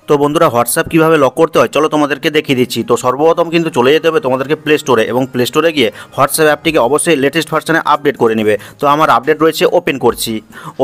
তো বন্ধুরা হোয়াটসঅ্যাপ কীভাবে লক করতে হয় চলো তোমাদেরকে দেখিয়ে দিচ্ছি। তো সর্বপ্রথম কিন্তু চলে যেতে হবে তোমাদেরকে প্লে স্টোরে, এবং প্লে স্টোরে গিয়ে হোয়াটসঅ্যাপ অ্যাপটিকে অবশ্যই লেটেস্ট ভার্সনে আপডেট করে নেবে। তো আমার আপডেট রয়েছে, ওপেন করছি।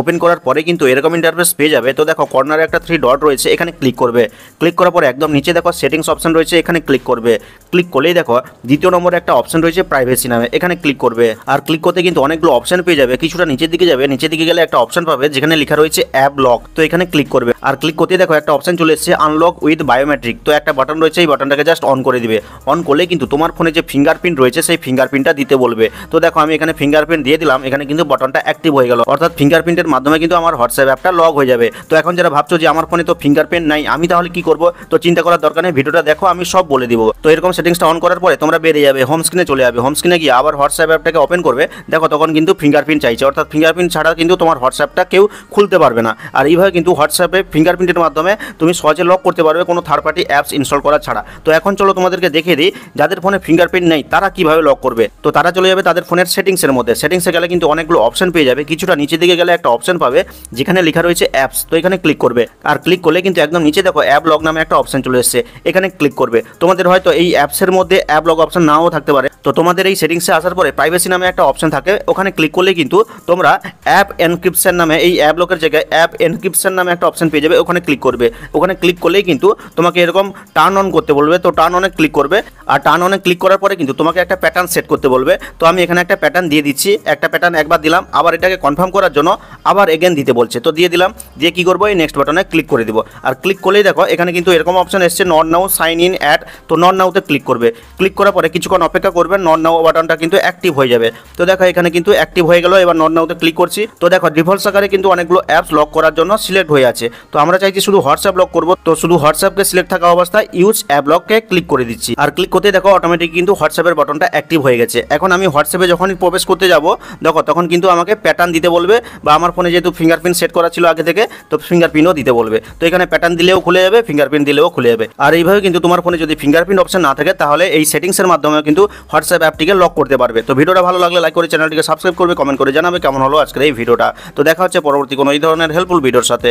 ওপেন করার পরে কিন্তু এরকম ইন্টারফেস পেয়ে যাবে। তো দেখো কর্নারে একটা 3 ডট রয়েছে, এখানে ক্লিক করবে। ক্লিক করার পরে একদম নিচে দেখো সেটিংস অপশন রয়েছে, এখানে ক্লিক করবে। ক্লিক করলেই দেখো দ্বিতীয় নম্বরে একটা অপশন রয়েছে প্রাইভেসি নামে, এখানে ক্লিক করবে। আর ক্লিক করতে কিন্তু অনেকগুলো অপশন পেয়ে যাবে। কিছুটা নিচের দিকে যাবে, নিচের দিকে গেলে একটা অপশন পাবে যেখানে লেখা রয়েছে অ্যাপ লক। তো এখানে ক্লিক করবে। আর ক্লিক করতে দেখো একটা অপশন চলে এসেছে আনলক উইথ বায়োমেট্রিক। তো একটা বাটন রয়েছে, এই বাটনটাকে জাস্ট অন করে দিবে। অন করলে কিন্তু তোমার ফোনে যে ফিঙ্গারপ্রিন্ট রয়েছে সেই ফিঙ্গারপ্রিন্টটা দিতে বলবে। তো দেখো আমি এখানে ফিঙ্গারপ্রিন্ট দিয়ে দিলাম, এখানে কিন্তু বাটনটা অ্যাক্টিভ হয়ে গেল, অর্থাৎ ফিঙ্গারপ্রিন্টের মাধ্যমে কিন্তু আমার হোয়াটসঅ্যাপ অ্যাপটা লক হয়ে যাবে। তো এখন যারা ভাবছো যে আমার ফোনে তো ফিঙ্গারপ্রিন্ট নাই, আমি তাহলে কি করব, তো চিন্তা করার দরকার নেই, ভিডিওটা দেখো আমি সব বলে দিব। তো এরকম সেটিংসটা অন করার পরে তোমরা বেরিয়ে যাবে, হোম স্ক্রিনে চলে যাবে। হোম স্ক্রিনে গিয়ে আবার হোয়াটসঅ্যাপ অ্যাপটাকে ওপেন করবে। দেখো তখন কিন্তু ফিঙ্গারপ্রিন্ট চাইছে, অর্থাৎ ফিঙ্গারপ্রিন্ট ছাড়া কিন্তু তোমার হোয়াটসঅ্যাপটা কেউ খুলতে পারবে না। আর এইভাবে কিন্তু হোয়াটসঅ্যাপে ফিঙ্গারপ্রিন্টের মাধ্যমে তুমি সহজে লক করতে পারবে কোনো থার্ড পার্টি অ্যাপস ইনস্টল করা ছাড়া। তো এখন চলো তোমাদেরকে দেখিয়ে দিই যাদের ফোনে ফিঙ্গারপ্রিন্ট নেই তারা কিভাবে লক করবে। তো তারা চলে যাবে তাদের ফোনের সেটিংসের মধ্যে। সেটিংসে গেলে কিন্তু অনেকগুলো অপশন পেয়ে যাবে। কিছুটা নিচে দিকে গেলে একটা অপশন পাবে যেখানে লেখা রয়েছে অ্যাপস। তো এখানে ক্লিক করবে। আর ক্লিক করলে কিন্তু একদম নিচে দেখো অ্যাপ লক নামে একটা অপশন চলে এসেছে, এখানে ক্লিক করবে। তোমাদের হয়তো এই অ্যাপসের মধ্যে অ্যাপ লক অপশন নাও থাকতে পারে। তো তোমাদের এই সেটিংসে আসার পরে প্রাইভেসি নামে একটা অপশন থাকে, ওখানে ক্লিক করলে কিন্তু তোমরা অ্যাপ এনক্রিপশন নামে, এই অ্যাপ লকের জায়গায় অ্যাপ এনক্রিপশন নামে একটা অপশন পেয়ে যাবে, ওখানে ক্লিক করবে। ওখানে ক্লিক করলেই কিন্তু তোমাকে এরকম টার্ন অন করতে বলবে। তো টার্ন অনে ক্লিক করবে। আর টার্ন অনে ক্লিক করার পরে কিন্তু তোমাকে একটা প্যাটার্ন সেট করতে বলবে। তো আমি এখানে একটা প্যাটার্ন দিয়ে দিচ্ছি। একটা প্যাটার্ন একবার দিলাম, আবার এটাকে কনফার্ম করার জন্য আবার এগেন দিতে বলছে। তো দিয়ে দিলাম, দিয়ে কি করবো, এই নেক্সট বাটনে ক্লিক করে দিব। আর ক্লিক করলেই দেখো এখানে কিন্তু এরকম অপশন এসছে not now sign in at. তো নট নাওতে ক্লিক করবে। ক্লিক করার পরে কিছুক্ষণ অপেক্ষা করবেন, নট নাও বাটনটা কিন্তু অ্যাক্টিভ হয়ে যাবে। তো দেখো এখানে কিন্তু অ্যাক্টিভ হয়ে গেল। এবার নট নাওতে ক্লিক করছি। তো দেখো ডিফল্ট আকারে কিন্তু অনেকগুলো অ্যাপস লক করার জন্য সিলেক্ট হয়ে আছে। তো আমরা চাইছি শুধু হোয়াটসঅ্যাপ লক করবো, তো শুধু হোয়াটসঅ্যাপকে সিলেক্ট থাকা অবস্থায় ইউজ অ্যাপ লককে ক্লিক করে দিচ্ছি। আর ক্লিক করতে দেখো অটোমেটিক কিন্তু হোয়াটসঅ্যাপের বাটনটা অ্যাক্টিভ হয়ে গেছে। এখন আমি হোয়াটসঅ্যাপে যখনই প্রবেশ করতে যাব দেখো তখন কিন্তু আমাকে প্যাটার্ন দিতে বলবে, বা আমার ফোনে যেহেতু ফিঙ্গারপ্রিন্ট সেট করা ছিল আগে থেকে, তো ফিঙ্গারপ্রিন্টও দিতে বলবে। তো এখানে প্যাটার্ন দিলেও খুলে যাবে, ফিঙ্গারপ্রিন্ট দিলেও খুলে যাবে। আর এইভাবে কিন্তু তোমার ফোনে যদি ফিঙ্গারপ্রিন্ট অপশন না থাকে তাহলে এই সেটিংসের মাধ্যমে কিন্তু হোয়াটসঅ্যাপ অ্যাপটিকে লক করতে পারবে। তো ভিডিওটা ভালো লাগলে লাইক করে চ্যানেলটিকে সাবস্ক্রাইব করবে, কমেন্ট করে জানাবে কেমন হলো আজকের এই ভিডিওটা। তো দেখা হচ্ছে পরবর্তী কোনো এই ধরনের হেল্পফুল ভিডিওর সাথে।